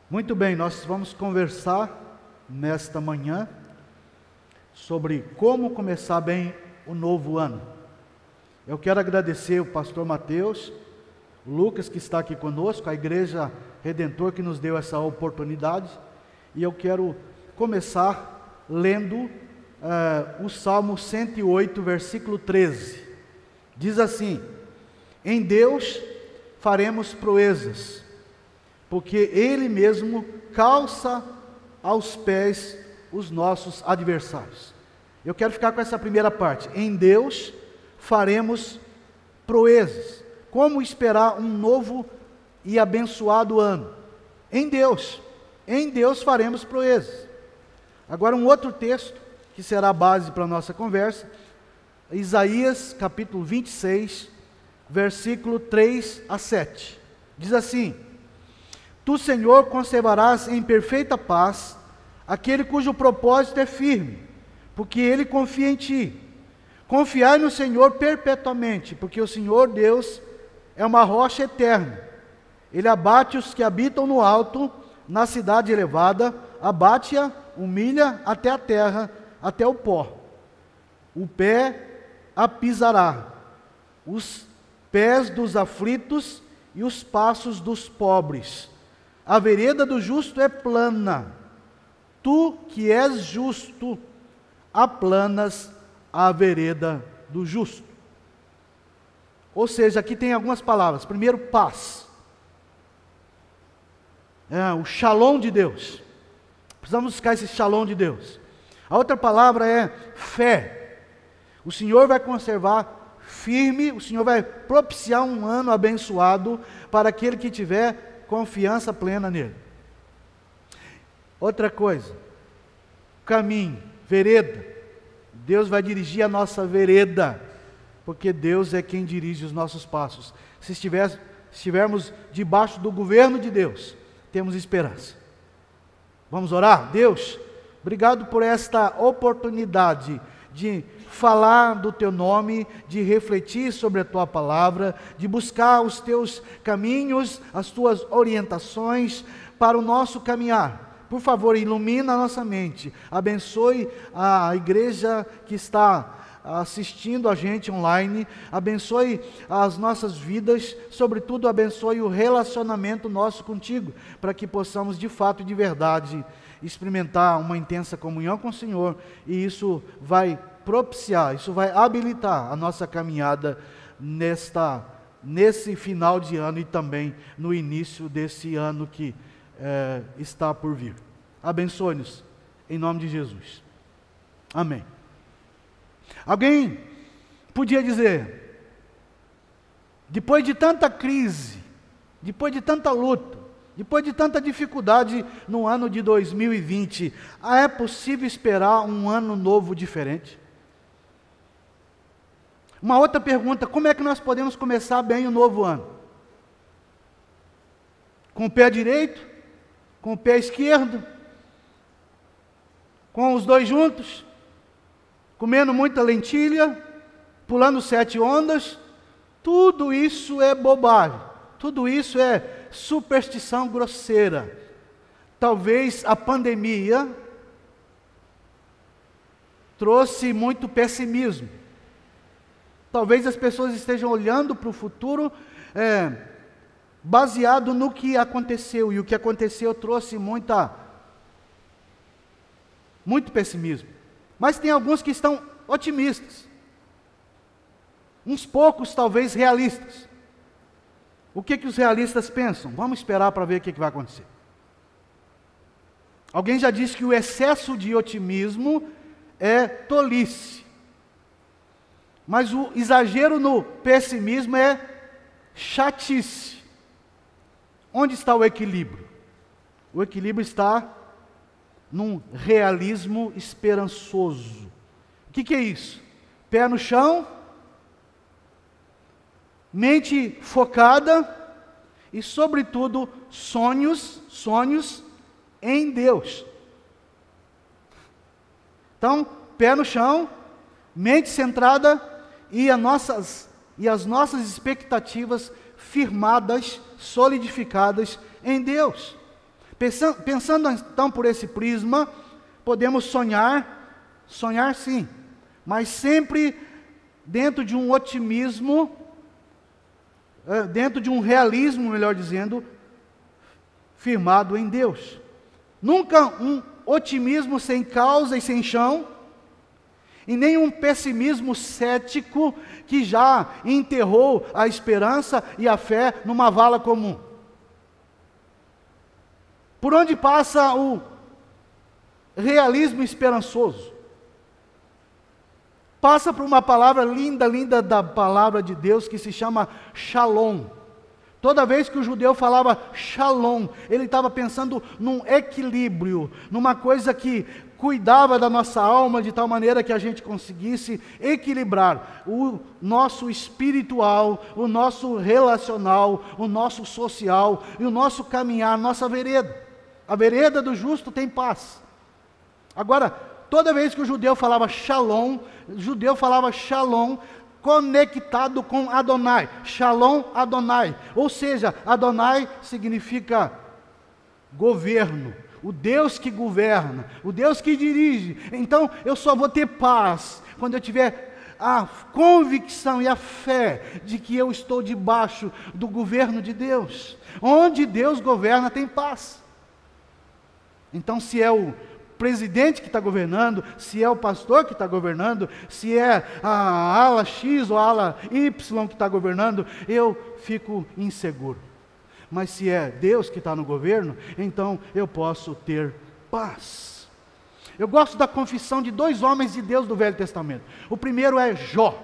Muito bem, nós vamos conversar nesta manhã sobre como começar bem o novo ano. Eu quero agradecer o pastor Mateus, o Lucas que está aqui conosco, a Igreja Redentor que nos deu essa oportunidade, e eu quero começar lendo o Salmo 108, versículo 13. Diz assim: em Deus faremos proezas, porque Ele mesmo calça aos pés os nossos adversários. Eu quero ficar com essa primeira parte. Em Deus faremos proezas. Como esperar um novo e abençoado ano? Em Deus faremos proezas. Agora um outro texto, que será a base para a nossa conversa, Isaías capítulo 26, versículo 3 a 7. Diz assim: Tu, Senhor, conservarás em perfeita paz aquele cujo propósito é firme, porque ele confia em Ti. Confiai no Senhor perpetuamente, porque o Senhor Deus é uma rocha eterna. Ele abate os que habitam no alto, na cidade elevada, abate-a, humilha até a terra, até o pó. O pé a pisará, os pés dos aflitos e os passos dos pobres. A vereda do justo é plana. Tu que és justo, aplanas a vereda do justo. Ou seja, aqui tem algumas palavras. Primeiro, paz. O shalom de Deus. Precisamos buscar esse shalom de Deus. A outra palavra é fé. O Senhor vai conservar firme, o Senhor vai propiciar um ano abençoado para aquele que tiver confiança plena nele. Outra coisa, caminho, vereda. Deus vai dirigir a nossa vereda, porque Deus é quem dirige os nossos passos. Se estivermos debaixo do governo de Deus, temos esperança. Vamos orar? Deus, obrigado por esta oportunidade de falar do Teu nome, de refletir sobre a Tua palavra, de buscar os Teus caminhos, as Tuas orientações para o nosso caminhar. Por favor, ilumina a nossa mente, abençoe a igreja que está assistindo a gente online, abençoe as nossas vidas, sobretudo abençoe o relacionamento nosso contigo, para que possamos de fato e de verdade experimentar uma intensa comunhão com o Senhor, e isso vai propiciar, isso vai habilitar a nossa caminhada nesse final de ano e também no início desse ano que está por vir. Abençoe-nos em nome de Jesus. Amém. Alguém podia dizer, depois de tanta crise, depois de tanta luta, depois de tanta dificuldade no ano de 2020, é possível esperar um ano novo diferente? Uma outra pergunta: como é que nós podemos começar bem o novo ano? Com o pé direito? Com o pé esquerdo? Com os dois juntos? Comendo muita lentilha? Pulando 7 ondas? Tudo isso é bobagem. Tudo isso é superstição grosseira. Talvez a pandemia trouxe muito pessimismo. Talvez as pessoas estejam olhando para o futuro baseado no que aconteceu, e o que aconteceu trouxe muito pessimismo. Mas tem alguns que estão otimistas, uns poucos talvez realistas. O que os realistas pensam? Vamos esperar para ver o que vai acontecer. Alguém já disse que o excesso de otimismo é tolice. Mas o exagero no pessimismo é chatice. Onde está o equilíbrio? O equilíbrio está num realismo esperançoso. O que é isso? Pé no chão, mente focada e, sobretudo, sonhos em Deus. Então, pé no chão, mente centrada e as nossas expectativas firmadas, solidificadas em Deus. Pensando então por esse prisma, podemos sonhar sim, mas sempre dentro de um otimismo, dentro de um realismo, melhor dizendo, firmado em Deus. Nunca um otimismo sem causa e sem chão, e nem um pessimismo cético que já enterrou a esperança e a fé numa vala comum. Por onde passa o realismo esperançoso? Passa por uma palavra linda, linda da palavra de Deus que se chama Shalom. Toda vez que o judeu falava Shalom, ele estava pensando num equilíbrio, numa coisa que cuidava da nossa alma de tal maneira que a gente conseguisse equilibrar o nosso espiritual, o nosso relacional, o nosso social e o nosso caminhar, a nossa vereda. A vereda do justo tem paz. Agora, toda vez que o judeu falava Shalom conectado com Adonai, Shalom Adonai, ou seja, Adonai significa governo, o Deus que governa, o Deus que dirige. Então eu só vou ter paz quando eu tiver a convicção e a fé de que eu estou debaixo do governo de Deus. Onde Deus governa tem paz. Então, se é o presidente que está governando, se é o pastor que está governando, se é a ala X ou a ala Y que está governando, eu fico inseguro. Mas se é Deus que está no governo, então eu posso ter paz. Eu gosto da confissão de 2 homens de Deus do Velho Testamento. O primeiro é Jó.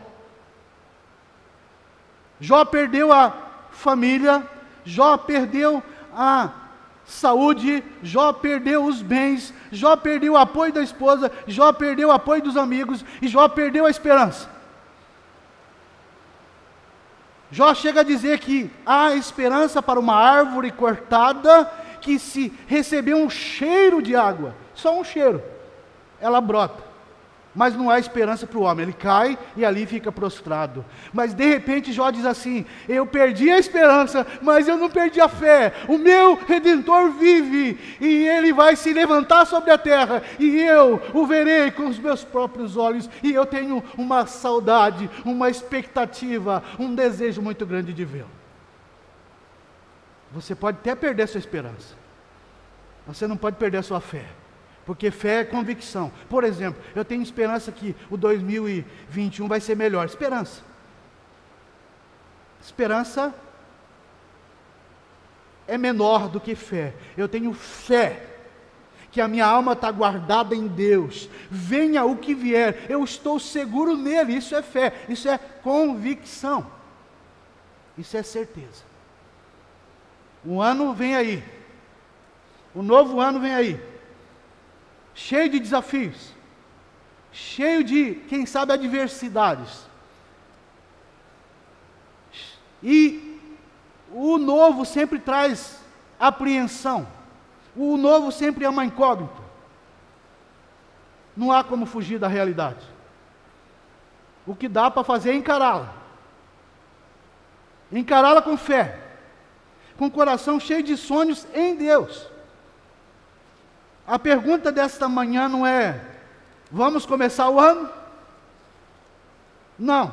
Jó perdeu a família, Jó perdeu a saúde, Jó perdeu os bens, Jó perdeu o apoio da esposa, Jó perdeu o apoio dos amigos e Jó perdeu a esperança. Jó chega a dizer que há esperança para uma árvore cortada que, se receber um cheiro de água, só um cheiro, ela brota. Mas não há esperança para o homem, ele cai e ali fica prostrado. Mas de repente Jó diz assim: eu perdi a esperança, mas eu não perdi a fé. O meu Redentor vive e ele vai se levantar sobre a terra e eu o verei com os meus próprios olhos. E eu tenho uma saudade, uma expectativa, um desejo muito grande de vê-lo. Você pode até perder a sua esperança, você não pode perder a sua fé. Porque fé é convicção. Por exemplo, eu tenho esperança que o 2021 vai ser melhor. Esperança. Esperança é menor do que fé. Eu tenho fé que a minha alma está guardada em Deus. Venha o que vier, eu estou seguro nele. Isso é fé, isso é convicção. Isso é certeza. O ano vem aí. O novo ano vem aí. Cheio de desafios, cheio de, quem sabe, adversidades. E o novo sempre traz apreensão. O novo sempre é uma incógnita. Não há como fugir da realidade. O que dá para fazer é encará-la. Encará-la com fé, com o coração cheio de sonhos em Deus. A pergunta desta manhã não é: vamos começar o ano? Não.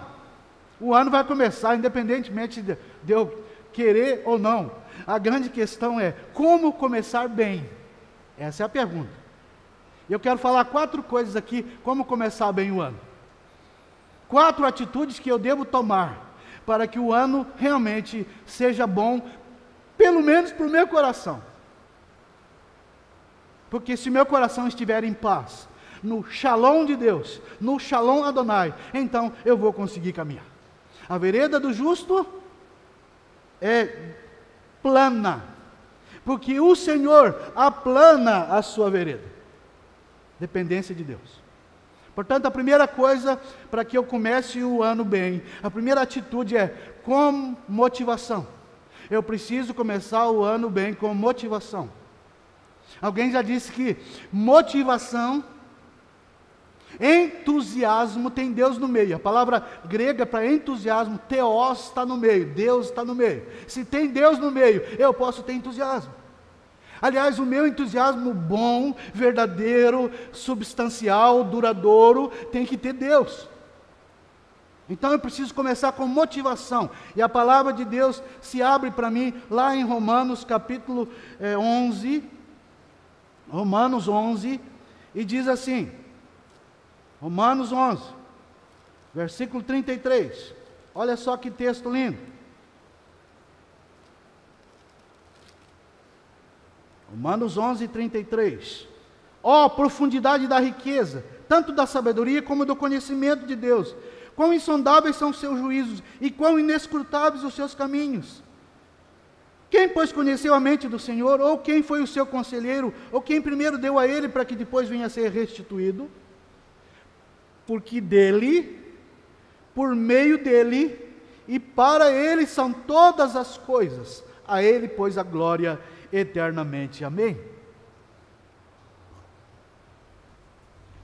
O ano vai começar, independentemente de eu querer ou não. A grande questão é: como começar bem? Essa é a pergunta. Eu quero falar 4 coisas aqui, como começar bem o ano. 4 atitudes que eu devo tomar para que o ano realmente seja bom, pelo menos para o meu coração. Porque se meu coração estiver em paz, no Shalom de Deus, no Shalom Adonai, então eu vou conseguir caminhar. A vereda do justo é plana, porque o Senhor aplana a sua vereda. Dependência de Deus. Portanto, a primeira coisa para que eu comece o ano bem, a primeira atitude é com motivação. Eu preciso começar o ano bem com motivação. Alguém já disse que motivação, entusiasmo tem Deus no meio. A palavra grega para entusiasmo, theos, está no meio. Deus está no meio. Se tem Deus no meio, eu posso ter entusiasmo. Aliás, o meu entusiasmo bom, verdadeiro, substancial, duradouro, tem que ter Deus. Então eu preciso começar com motivação. E a palavra de Deus se abre para mim lá em Romanos capítulo 11. Romanos 11. E diz assim. Romanos 11. Versículo 33. Olha só que texto lindo. Romanos 11, 33. Ó, profundidade da riqueza, tanto da sabedoria como do conhecimento de Deus. Quão insondáveis são os seus juízos e quão inescrutáveis os seus caminhos. Quem, pois, conheceu a mente do Senhor? Ou quem foi o seu conselheiro? Ou quem primeiro deu a ele para que depois venha a ser restituído? Porque dele, por meio dele e para ele são todas as coisas. A ele, pois, a glória eternamente. Amém?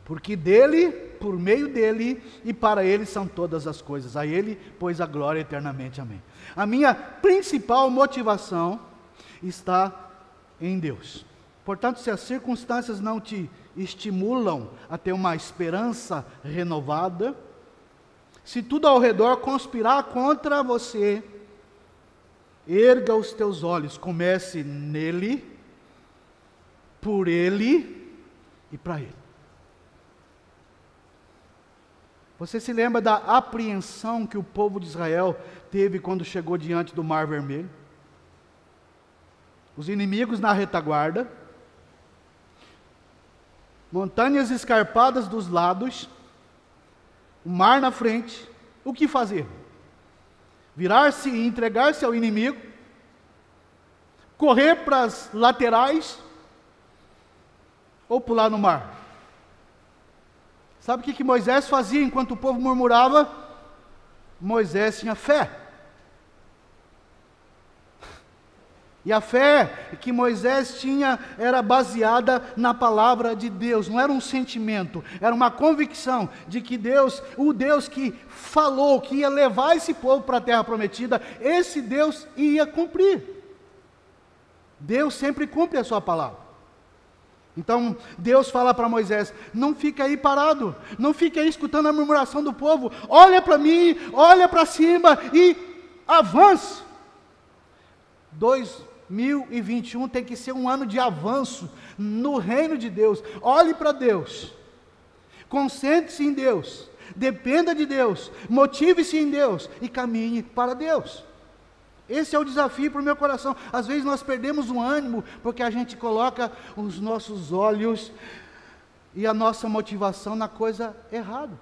Porque dele, por meio dele e para ele são todas as coisas. A ele, pois, a glória eternamente. Amém. A minha principal motivação está em Deus. Portanto, se as circunstâncias não te estimulam a ter uma esperança renovada, se tudo ao redor conspirar contra você, erga os teus olhos, comece nele, por ele e para ele. Você se lembra da apreensão que o povo de Israel teve quando chegou diante do Mar Vermelho? Os inimigos na retaguarda, montanhas escarpadas dos lados, o mar na frente. O que fazer? Virar-se e entregar-se ao inimigo, correr para as laterais ou pular no mar? Sabe o que Moisés fazia enquanto o povo murmurava? Moisés tinha fé. E a fé que Moisés tinha era baseada na palavra de Deus, não era um sentimento, era uma convicção de que Deus, o Deus que falou que ia levar esse povo para a terra prometida, esse Deus ia cumprir. Deus sempre cumpre a sua palavra. Então Deus fala para Moisés: não fica aí parado, não fica aí escutando a murmuração do povo, olha para mim, olha para cima e avance. 2021 tem que ser um ano de avanço no reino de Deus. Olhe para Deus, concentre-se em Deus, dependa de Deus, motive-se em Deus e caminhe para Deus. Esse é o desafio para o meu coração. Às vezes nós perdemos o ânimo porque a gente coloca os nossos olhos e a nossa motivação na coisa errada.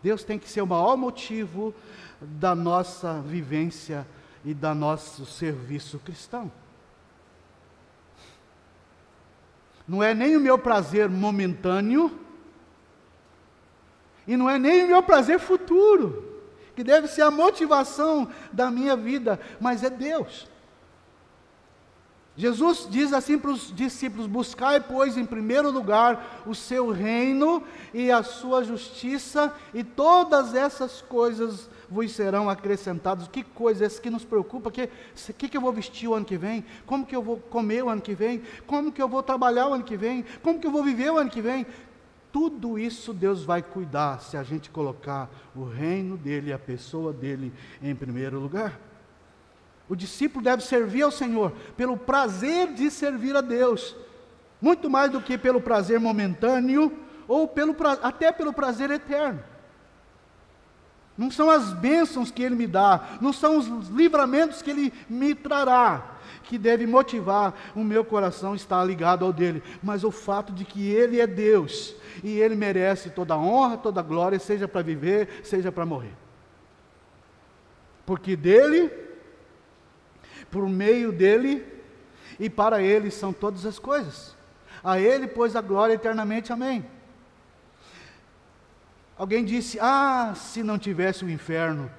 Deus tem que ser o maior motivo da nossa vivência e do nosso serviço cristão. Não é nem o meu prazer momentâneo e não é nem o meu prazer futuro que deve ser a motivação da minha vida, mas é Deus. Jesus diz assim para os discípulos: buscai, pois, em primeiro lugar o seu reino e a sua justiça, e todas essas coisas vos serão acrescentadas. Que coisa é essa que nos preocupa? Que eu vou vestir o ano que vem? Como que eu vou comer o ano que vem? Como que eu vou trabalhar o ano que vem? Como que eu vou viver o ano que vem? Tudo isso Deus vai cuidar se a gente colocar o reino dele, a pessoa dele em primeiro lugar. O discípulo deve servir ao Senhor pelo prazer de servir a Deus, muito mais do que pelo prazer momentâneo ou até pelo prazer eterno. Não são as bênçãos que Ele me dá, não são os livramentos que Ele me trará que deve motivar o meu coração estar ligado ao dele, mas o fato de que Ele é Deus e Ele merece toda a honra, toda a glória, seja para viver, seja para morrer. Porque dele, por meio dele e para ele são todas as coisas. A ele, pois, a glória eternamente. Amém. Alguém disse: se não tivesse o inferno,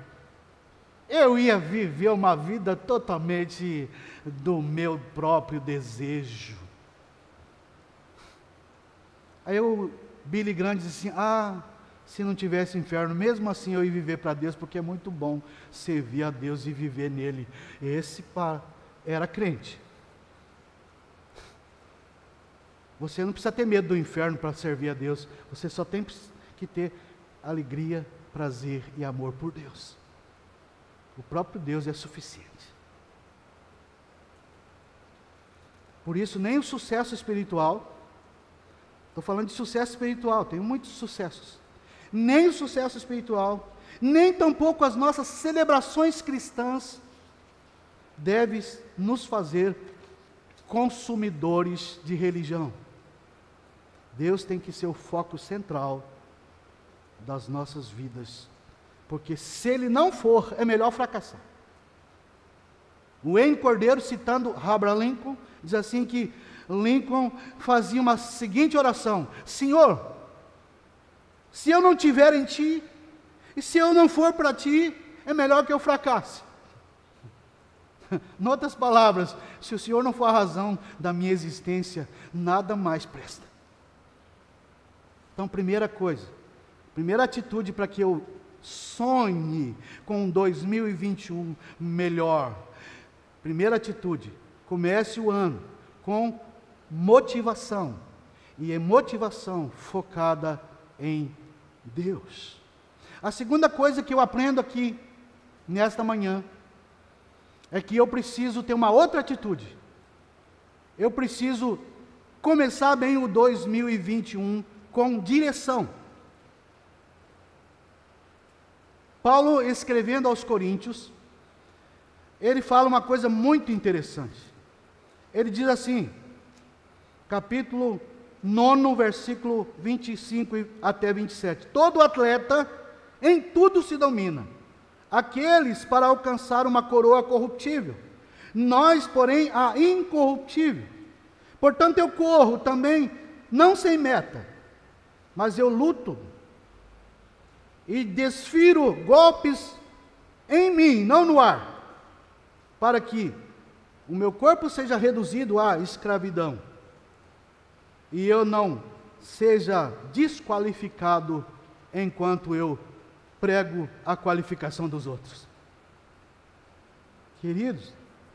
eu ia viver uma vida totalmente do meu próprio desejo. Aí o Billy Graham disse assim: se não tivesse inferno, mesmo assim eu ia viver para Deus, porque é muito bom servir a Deus e viver nele. Esse era crente. Você não precisa ter medo do inferno para servir a Deus. Você só tem que ter alegria, prazer e amor por Deus. O próprio Deus é suficiente. Por isso, nem o sucesso espiritual, estou falando de sucesso espiritual, tenho muitos sucessos, nem o sucesso espiritual, nem tampouco as nossas celebrações cristãs, deve nos fazer consumidores de religião. Deus tem que ser o foco central das nossas vidas, porque se Ele não for, é melhor fracassar. O Wayne Cordeiro, citando Abraham Lincoln, diz assim que Lincoln fazia uma seguinte oração: Senhor, se eu não tiver em Ti, e se eu não for para Ti, é melhor que eu fracasse. Em outras palavras, se o Senhor não for a razão da minha existência, nada mais presta. Então, primeira coisa, primeira atitude para que eu sonhe com um 2021 melhor. Primeira atitude, comece o ano com motivação, e é motivação focada em Deus. A segunda coisa que eu aprendo aqui, nesta manhã, é que eu preciso ter uma outra atitude. Eu preciso começar bem o 2021 com direção. Paulo, escrevendo aos Coríntios, ele fala uma coisa muito interessante. Ele diz assim, capítulo 9, versículo 25 até 27. Todo atleta em tudo se domina. Aqueles para alcançar uma coroa corruptível, nós, porém, a incorruptível. Portanto, eu corro também, não sem meta, mas eu luto e desfiro golpes em mim, não no ar, para que o meu corpo seja reduzido à escravidão e eu não seja desqualificado enquanto eu prego a qualificação dos outros. Queridos,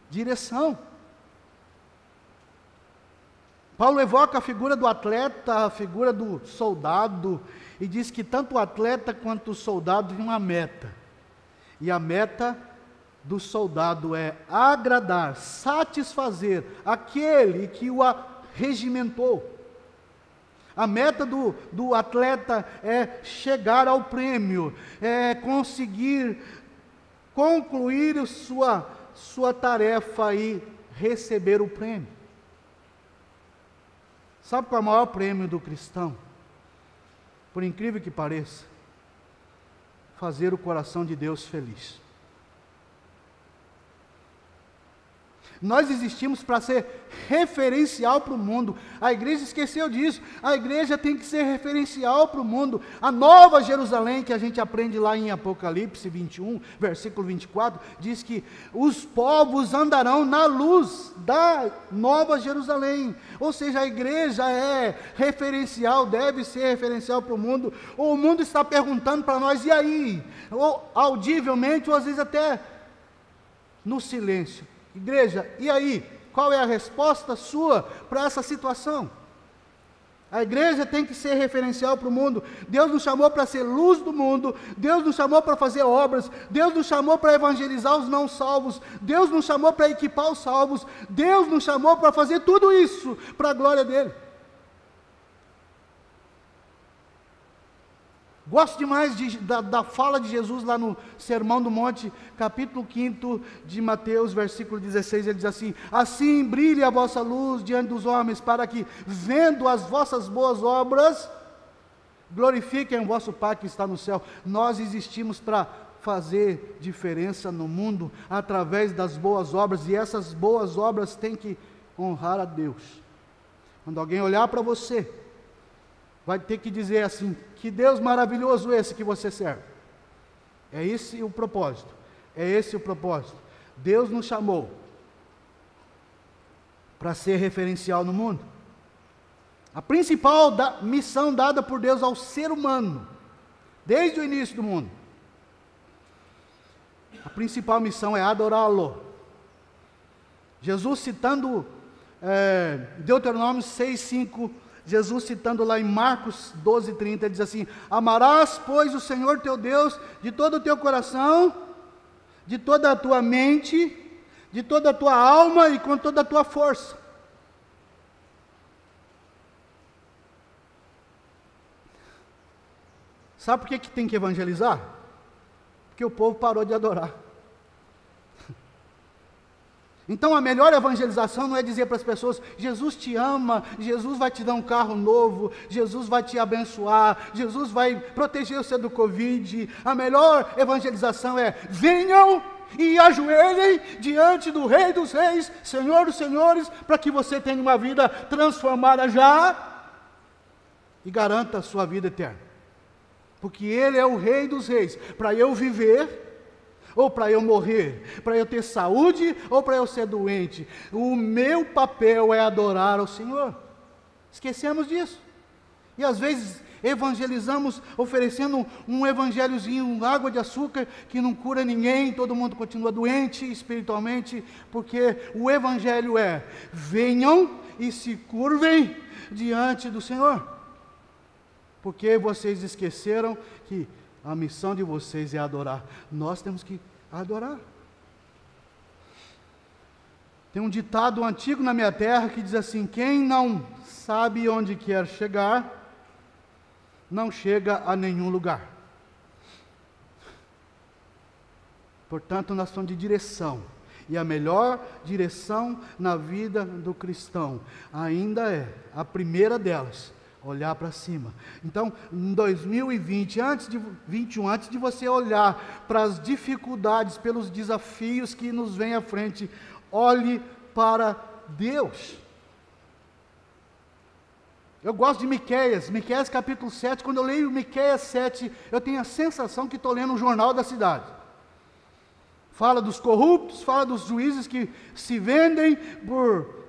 direção. Paulo evoca a figura do atleta, a figura do soldado, e diz que tanto o atleta quanto o soldado têm uma meta. E a meta do soldado é agradar, satisfazer aquele que o regimentou. A meta do atleta é chegar ao prêmio, é conseguir concluir sua tarefa e receber o prêmio. Sabe qual é o maior prêmio do cristão? Por incrível que pareça, fazer o coração de Deus feliz. Nós existimos para ser referencial para o mundo. A igreja esqueceu disso. A igreja tem que ser referencial para o mundo. A nova Jerusalém, que a gente aprende lá em Apocalipse 21, versículo 24, diz que os povos andarão na luz da nova Jerusalém. Ou seja, a igreja é referencial, deve ser referencial para o mundo. O mundo está perguntando para nós, e aí? Ou audivelmente, ou às vezes até no silêncio. Igreja, e aí? Qual é a resposta sua para essa situação? A igreja tem que ser referencial para o mundo. Deus nos chamou para ser luz do mundo. Deus nos chamou para fazer obras. Deus nos chamou para evangelizar os não salvos. Deus nos chamou para equipar os salvos. Deus nos chamou para fazer tudo isso para a glória dele. Gosto demais da fala de Jesus lá no Sermão do Monte, capítulo 5 de Mateus, versículo 16, ele diz assim: assim brilhe a vossa luz diante dos homens, para que, vendo as vossas boas obras, glorifiquem o vosso Pai que está no céu. Nós existimos para fazer diferença no mundo, através das boas obras, e essas boas obras têm que honrar a Deus. Quando alguém olhar para você, vai ter que dizer assim: que Deus maravilhoso esse que você serve. É esse o propósito. É esse o propósito. Deus nos chamou para ser referencial no mundo. A principal missão dada por Deus ao ser humano, desde o início do mundo, a principal missão é adorá-lo. Jesus citando Deuteronômio 6:5, Jesus citando lá em Marcos 12:30, ele diz assim: amarás, pois, o Senhor teu Deus de todo o teu coração, de toda a tua mente, de toda a tua alma e com toda a tua força. Sabe por que tem que evangelizar? Porque o povo parou de adorar. Então a melhor evangelização não é dizer para as pessoas: Jesus te ama, Jesus vai te dar um carro novo, Jesus vai te abençoar, Jesus vai proteger você do Covid. A melhor evangelização é: venham e ajoelhem diante do Rei dos Reis, Senhor dos Senhores, para que você tenha uma vida transformada já e garanta a sua vida eterna. Porque Ele é o Rei dos Reis. Para eu viver, ou para eu morrer, para eu ter saúde, ou para eu ser doente, o meu papel é adorar ao Senhor. Esquecemos disso. E às vezes evangelizamos oferecendo um evangelhozinho, água de açúcar, que não cura ninguém, todo mundo continua doente espiritualmente, porque o evangelho é: venham e se curvem diante do Senhor. Porque vocês esqueceram que a missão de vocês é adorar. Nós temos que adorar. Tem um ditado antigo na minha terra que diz assim: quem não sabe onde quer chegar, não chega a nenhum lugar. Portanto, nós somos de direção. E a melhor direção na vida do cristão ainda é, a primeira delas, olhar para cima. Então, em 2020, antes de você olhar para as dificuldades, pelos desafios que nos vêm à frente, olhe para Deus. Eu gosto de Miqueias capítulo 7, quando eu leio Miqueias 7, eu tenho a sensação que estou lendo um jornal da cidade. Fala dos corruptos, fala dos juízes que se vendem por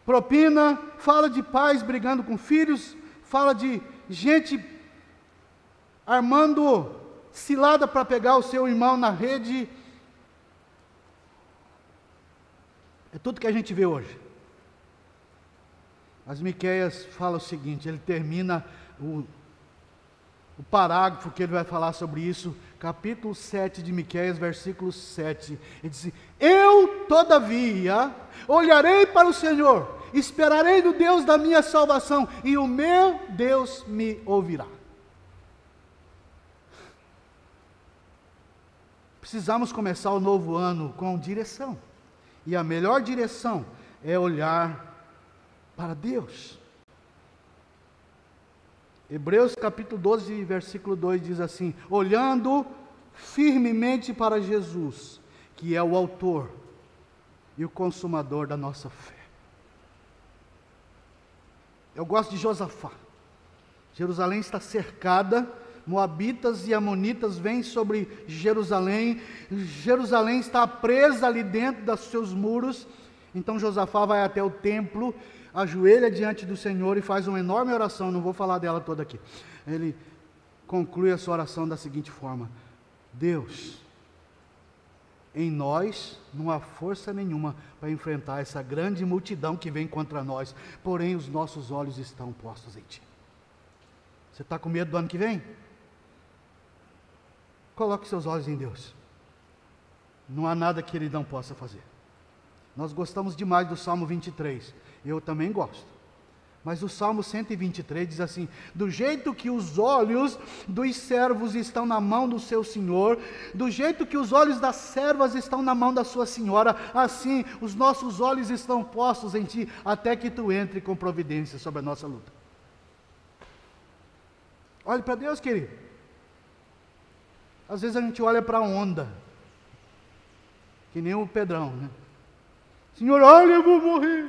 propina, fala de pais brigando com filhos, fala de gente armando cilada para pegar o seu irmão na rede. É tudo que a gente vê hoje. Mas Miqueias fala o seguinte, ele termina o parágrafo que ele vai falar sobre isso, capítulo 7 de Miqueias, versículo 7, ele diz: eu, todavia, olharei para o Senhor, esperarei no Deus da minha salvação, e o meu Deus me ouvirá. Precisamos começar o novo ano com direção, e a melhor direção é olhar para Deus. Hebreus capítulo 12, versículo 2 diz assim: olhando firmemente para Jesus, que é o autor e o consumador da nossa fé. Eu gosto de Josafá. Jerusalém está cercada, moabitas e amonitas vêm sobre Jerusalém, Jerusalém está presa ali dentro dos seus muros. Então Josafá vai até o templo, ajoelha diante do Senhor e faz uma enorme oração. Não vou falar dela toda aqui. Ele conclui a sua oração da seguinte forma: Deus, em nós não há força nenhuma para enfrentar essa grande multidão que vem contra nós, porém os nossos olhos estão postos em Ti. Você está com medo do ano que vem? Coloque seus olhos em Deus. Não há nada que Ele não possa fazer. Nós gostamos demais do Salmo 23, eu também gosto. Mas o Salmo 123 diz assim: do jeito que os olhos dos servos estão na mão do seu Senhor, do jeito que os olhos das servas estão na mão da sua senhora, assim os nossos olhos estão postos em Ti, até que Tu entre com providência sobre a nossa luta. Olhe para Deus, querido. Às vezes a gente olha para a onda, que nem o Pedrão, né? Senhor, olha, eu vou morrer.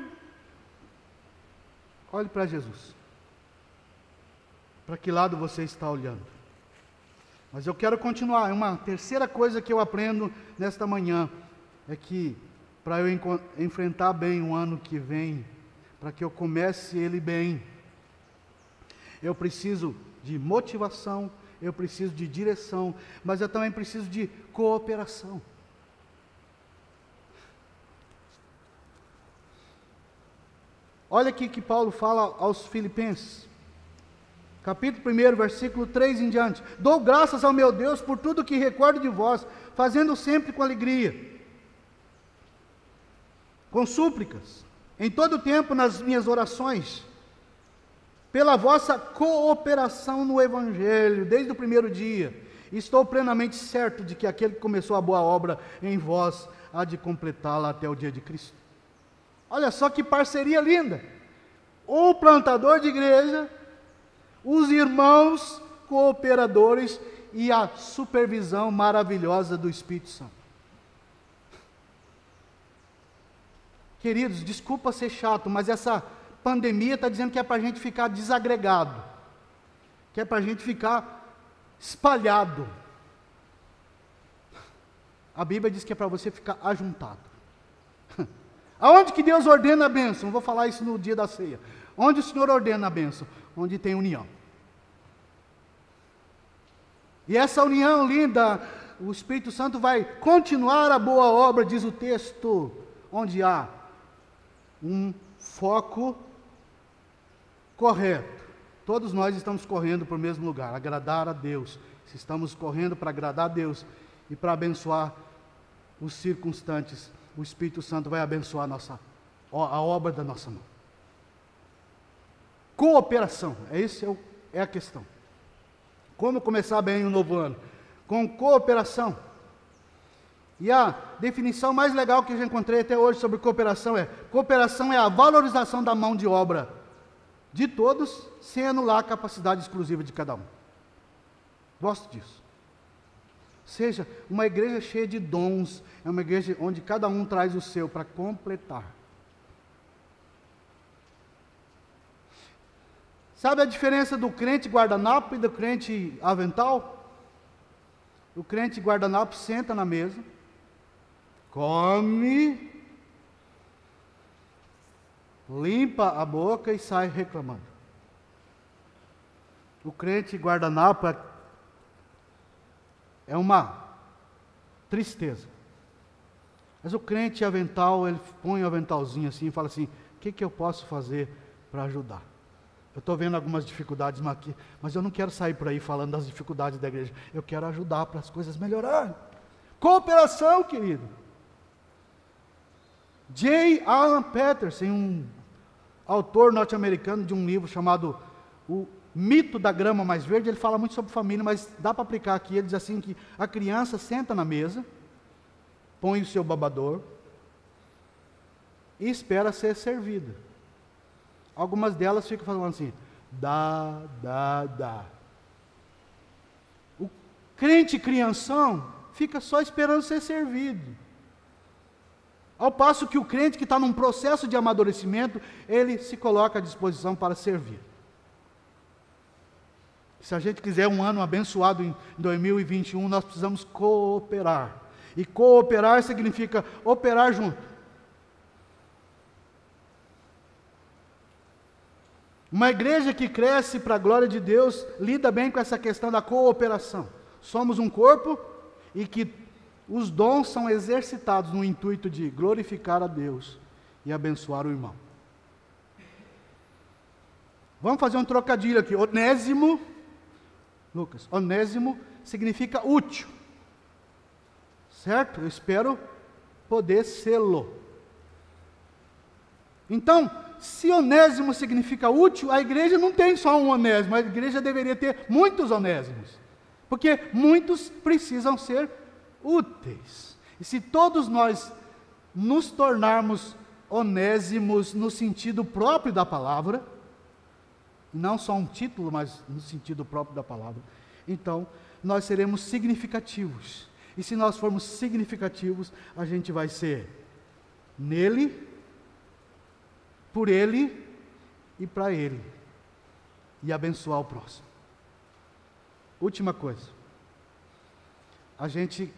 Olhe para Jesus. Para que lado você está olhando? Mas eu quero continuar. Uma terceira coisa que eu aprendo nesta manhã é que para eu enfrentar bem o ano que vem, para que eu comece ele bem, eu preciso de motivação, eu preciso de direção, mas eu também preciso de cooperação. Olha aqui que Paulo fala aos Filipenses, capítulo 1, versículo 3 em diante: dou graças ao meu Deus por tudo que recordo de vós, fazendo sempre com alegria, com súplicas, em todo o tempo nas minhas orações, pela vossa cooperação no Evangelho, desde o primeiro dia. Estou plenamente certo de que aquele que começou a boa obra em vós há de completá-la até o dia de Cristo. Olha só que parceria linda! O plantador de igreja, os irmãos cooperadores e a supervisão maravilhosa do Espírito Santo. Queridos, desculpa ser chato, mas essa pandemia está dizendo que é para a gente ficar desagregado, que é para a gente ficar espalhado. A Bíblia diz que é para você ficar ajuntado. Aonde que Deus ordena a bênção? Vou falar isso no dia da ceia. Onde o Senhor ordena a bênção? Onde tem união. E essa união linda, o Espírito Santo vai continuar a boa obra, diz o texto, onde há um foco correto. Todos nós estamos correndo para o mesmo lugar, agradar a Deus. Se estamos correndo para agradar a Deus e para abençoar os circunstantes, o Espírito Santo vai abençoar a obra da nossa mão. Cooperação, é a questão. Como começar bem o novo ano? Com cooperação. E a definição mais legal que eu já encontrei até hoje sobre cooperação é a valorização da mão de obra de todos, sem anular a capacidade exclusiva de cada um. Gosto disso. Seja uma igreja cheia de dons, é uma igreja onde cada um traz o seu para completar. Sabe a diferença do crente guardanapo e do crente avental? O crente guardanapo senta na mesa, come, limpa a boca e sai reclamando. O crente guardanapo é uma tristeza. Mas o crente avental, ele põe o aventalzinho assim e fala assim: o que eu posso fazer para ajudar? Eu estou vendo algumas dificuldades aqui, mas eu não quero sair por aí falando das dificuldades da igreja. Eu quero ajudar para as coisas melhorarem. Cooperação, querido. J. Allen Patterson, um autor norte-americano de um livro chamado O Mito da Grama Mais Verde, ele fala muito sobre família, mas dá para aplicar aqui. Ele diz assim que a criança senta na mesa, põe o seu babador e espera ser servida. Algumas delas ficam falando assim: dá. O crente crianção fica só esperando ser servido. Ao passo que o crente que está num processo de amadurecimento, ele se coloca à disposição para servir. Se a gente quiser um ano abençoado em 2021, nós precisamos cooperar. E cooperar significa operar junto. Uma igreja que cresce para a glória de Deus, lida bem com essa questão da cooperação. Somos um corpo e que os dons são exercitados no intuito de glorificar a Deus e abençoar o irmão. Vamos fazer um trocadilho aqui. Onésimo, Lucas, onésimo significa útil. Certo? Eu espero poder sê-lo. Então, se onésimo significa útil, a igreja não tem só um onésimo, a igreja deveria ter muitos onésimos. Porque muitos precisam ser úteis. E se todos nós nos tornarmos onésimos no sentido próprio da palavra, não só um título, mas no sentido próprio da palavra, então nós seremos significativos. E se nós formos significativos, a gente vai ser nele, por ele e para ele, e abençoar o próximo. Última coisa, a gente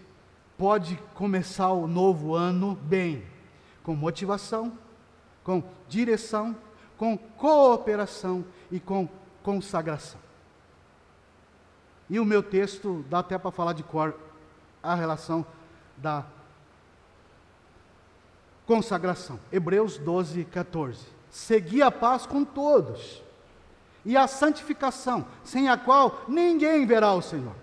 pode começar o novo ano bem, com motivação, com direção, com cooperação e com consagração. E o meu texto dá até para falar de cor a relação da consagração. Hebreus 12, 14. segui a paz com todos, e a santificação, sem a qual ninguém verá o Senhor.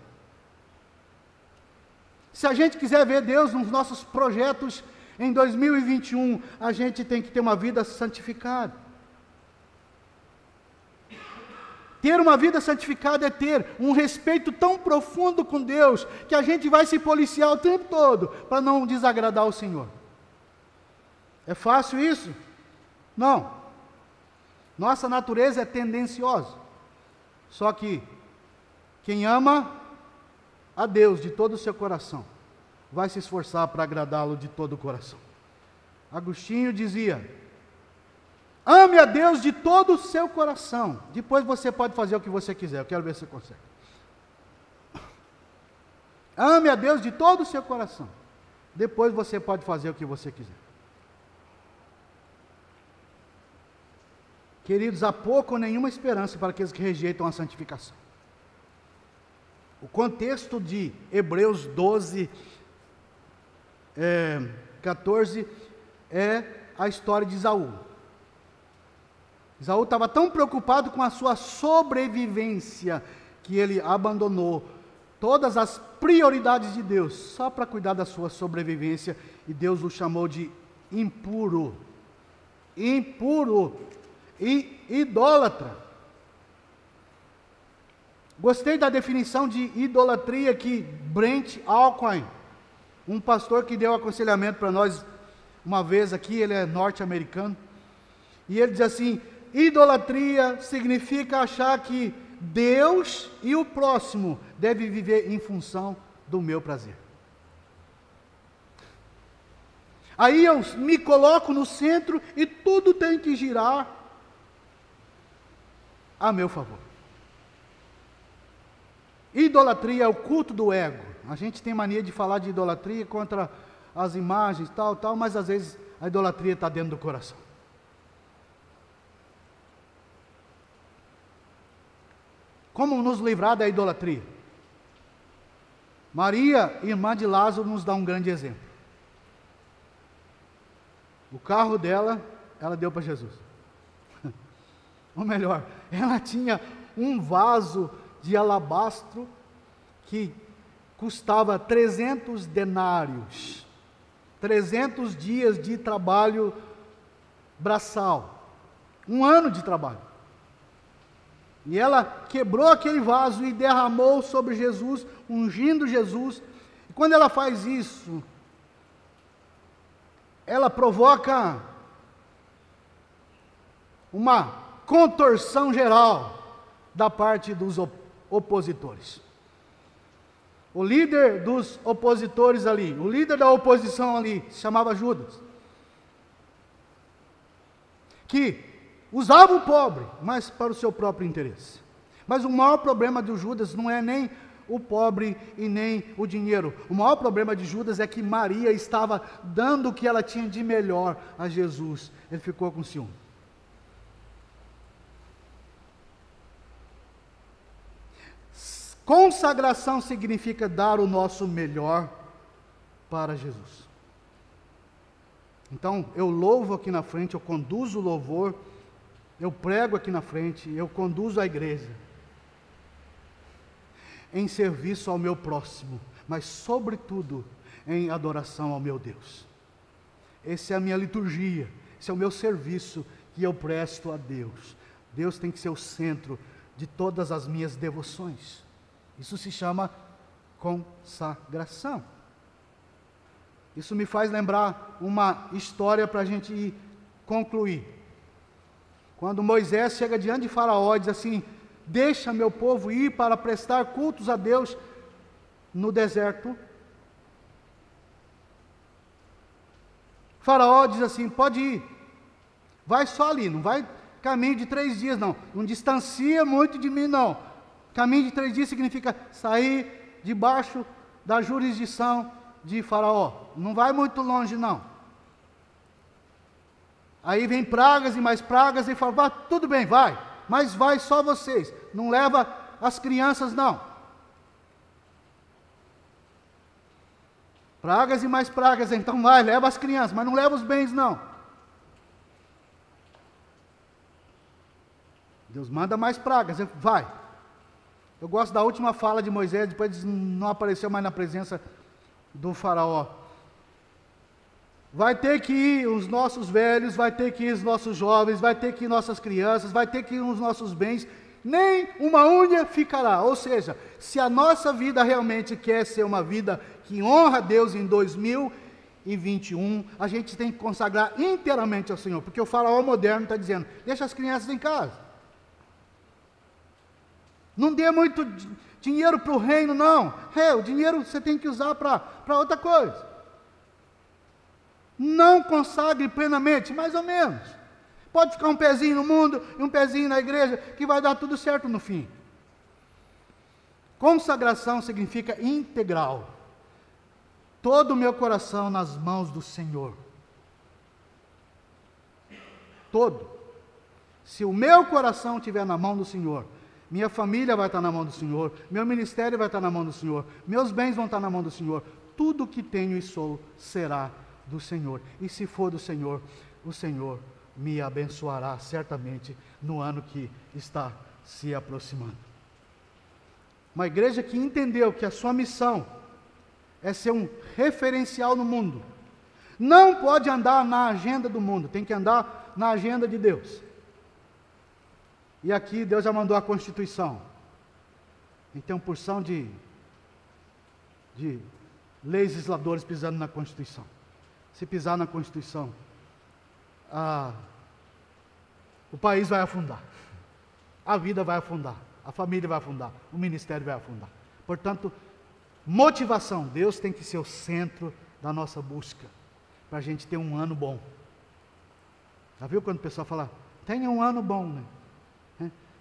Se a gente quiser ver Deus nos nossos projetos em 2021, a gente tem que ter uma vida santificada. Ter uma vida santificada é ter um respeito tão profundo com Deus, que a gente vai se policiar o tempo todo, para não desagradar o Senhor. É fácil isso? Não. Nossa natureza é tendenciosa. Só que quem ama a Deus de todo o seu coração, vai se esforçar para agradá-lo de todo o coração. Agostinho dizia: ame a Deus de todo o seu coração. Depois você pode fazer o que você quiser. Eu quero ver se você consegue. Ame a Deus de todo o seu coração. Depois você pode fazer o que você quiser. Queridos, há pouco ou nenhuma esperança para aqueles que rejeitam a santificação. O contexto de Hebreus 12, 14 é a história de Esaú. Esaú estava tão preocupado com a sua sobrevivência que ele abandonou todas as prioridades de Deus só para cuidar da sua sobrevivência, e Deus o chamou de impuro e idólatra. Gostei da definição de idolatria que Brent Alquine, um pastor que deu aconselhamento para nós uma vez aqui, ele é norte-americano, e ele diz assim: idolatria significa achar que Deus e o próximo devem viver em função do meu prazer. Aí eu me coloco no centro e tudo tem que girar a meu favor. Idolatria é o culto do ego. A gente tem mania de falar de idolatria contra as imagens, tal, mas às vezes a idolatria está dentro do coração. Como nos livrar da idolatria? Maria, irmã de Lázaro, nos dá um grande exemplo. O carro dela, ela deu para Jesus. Ou melhor, ela tinha um vaso de alabastro que custava 300 denários, 300 dias de trabalho braçal, um ano de trabalho. E ela quebrou aquele vaso e derramou sobre Jesus, ungindo Jesus. E quando ela faz isso, ela provoca uma contorção geral da parte dos opositores. O líder dos opositores ali, o líder da oposição ali, se chamava Judas, que usava o pobre, mas para o seu próprio interesse. Mas o maior problema de Judas não é nem o pobre e nem o dinheiro. O maior problema de Judas é que Maria estava dando o que ela tinha de melhor a Jesus. Ele ficou com ciúme. Consagração significa dar o nosso melhor para Jesus. Então, eu louvo aqui na frente, eu conduzo o louvor, eu prego aqui na frente, eu conduzo a igreja em serviço ao meu próximo, mas sobretudo em adoração ao meu Deus. Essa é a minha liturgia, esse é o meu serviço que eu presto a Deus. Deus tem que ser o centro de todas as minhas devoções. Isso se chama consagração. Isso me faz lembrar uma história para a gente concluir. Quando Moisés chega diante de Faraó e diz assim: deixa meu povo ir para prestar cultos a Deus no deserto. Faraó diz assim: pode ir, vai só ali, não vai caminho de 3 dias não, não distancia muito de mim não. Caminho de 3 dias significa sair debaixo da jurisdição de Faraó. Não vai muito longe, não. Aí vem pragas e mais pragas, e fala: tudo bem, vai, mas vai só vocês. Não leva as crianças, não. Pragas e mais pragas, então vai, leva as crianças, mas não leva os bens, não. Deus manda mais pragas, vai. Eu gosto da última fala de Moisés, depois não apareceu mais na presença do faraó. Vai ter que ir os nossos velhos, vai ter que ir os nossos jovens, vai ter que ir nossas crianças, vai ter que ir os nossos bens, nem uma unha ficará. Ou seja, se a nossa vida realmente quer ser uma vida que honra a Deus em 2021, a gente tem que consagrar inteiramente ao Senhor, porque o faraó moderno está dizendo, deixa as crianças em casa. Não dê muito dinheiro para o reino, não. O dinheiro você tem que usar para outra coisa. Não consagre plenamente, mais ou menos. Pode ficar um pezinho no mundo e um pezinho na igreja, que vai dar tudo certo no fim. Consagração significa integral. Todo o meu coração nas mãos do Senhor. Todo. Se o meu coração estiver na mão do Senhor, minha família vai estar na mão do Senhor, meu ministério vai estar na mão do Senhor, meus bens vão estar na mão do Senhor, tudo que tenho e sou será do Senhor. E se for do Senhor, o Senhor me abençoará certamente no ano que está se aproximando. Uma igreja que entendeu que a sua missão é ser um referencial no mundo, não pode andar na agenda do mundo, tem que andar na agenda de Deus. E aqui Deus já mandou a Constituição. E tem uma porção de legisladores pisando na Constituição. Se pisar na Constituição, o país vai afundar. A vida vai afundar. A família vai afundar. O ministério vai afundar. Portanto, motivação. Deus tem que ser o centro da nossa busca. Para a gente ter um ano bom. Já viu quando o pessoal fala, tenha um ano bom, né?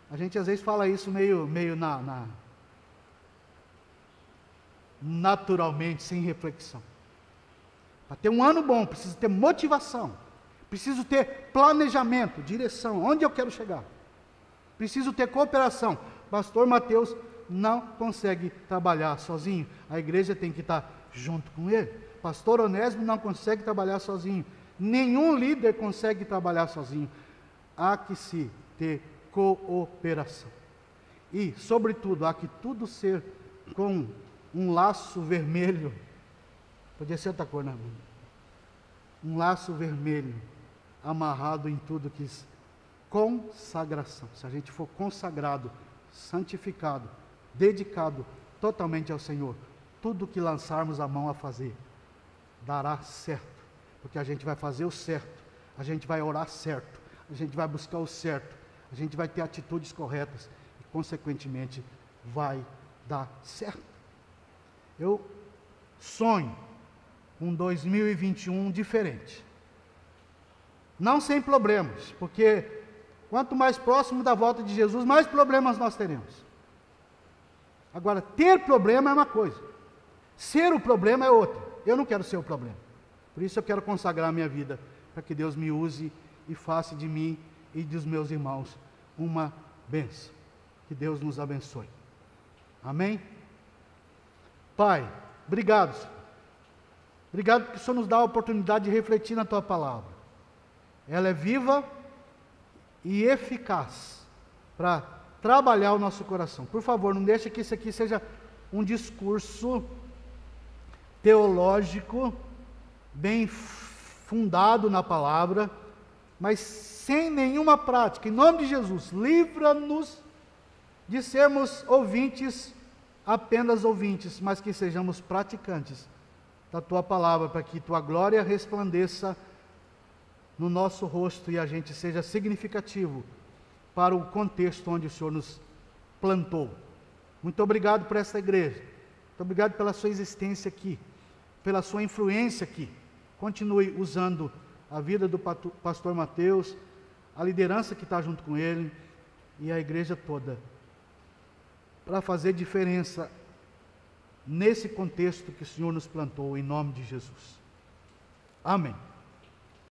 A gente às vezes fala isso meio naturalmente, sem reflexão. Para ter um ano bom, preciso ter motivação, preciso ter planejamento, direção, onde eu quero chegar. Preciso ter cooperação. Pastor Mateus não consegue trabalhar sozinho, a igreja tem que estar junto com ele. Pastor Onésimo não consegue trabalhar sozinho, nenhum líder consegue trabalhar sozinho. Há que se ter cooperação. E, sobretudo, há que tudo ser com um laço vermelho. Podia ser outra cor, né? Um laço vermelho amarrado em tudo que consagração. Se a gente for consagrado, santificado, dedicado totalmente ao Senhor, tudo que lançarmos a mão a fazer dará certo, porque a gente vai fazer o certo, a gente vai orar certo, a gente vai buscar o certo, a gente vai ter atitudes corretas e, consequentemente, vai dar certo. Eu sonho com 2021 diferente. Não sem problemas, porque quanto mais próximo da volta de Jesus, mais problemas nós teremos. Agora, ter problema é uma coisa, ser o problema é outra. Eu não quero ser o problema. Por isso eu quero consagrar a minha vida, para que Deus me use e faça de mim e dos meus irmãos uma bênção. Que Deus nos abençoe. Amém? Pai, obrigado, Senhor. Obrigado porque o Senhor nos dá a oportunidade de refletir na Tua palavra. Ela é viva e eficaz para trabalhar o nosso coração. Por favor, não deixe que isso aqui seja um discurso teológico, bem fundado na palavra, mas sem nenhuma prática. Em nome de Jesus, livra-nos de sermos ouvintes, apenas ouvintes, mas que sejamos praticantes da Tua palavra, para que Tua glória resplandeça no nosso rosto e a gente seja significativo para o contexto onde o Senhor nos plantou. Muito obrigado por essa igreja, muito obrigado pela sua existência aqui, pela sua influência aqui. Continue usando a vida do pastor Mateus, a liderança que está junto com ele e a igreja toda, para fazer diferença nesse contexto que o Senhor nos plantou, em nome de Jesus. Amém.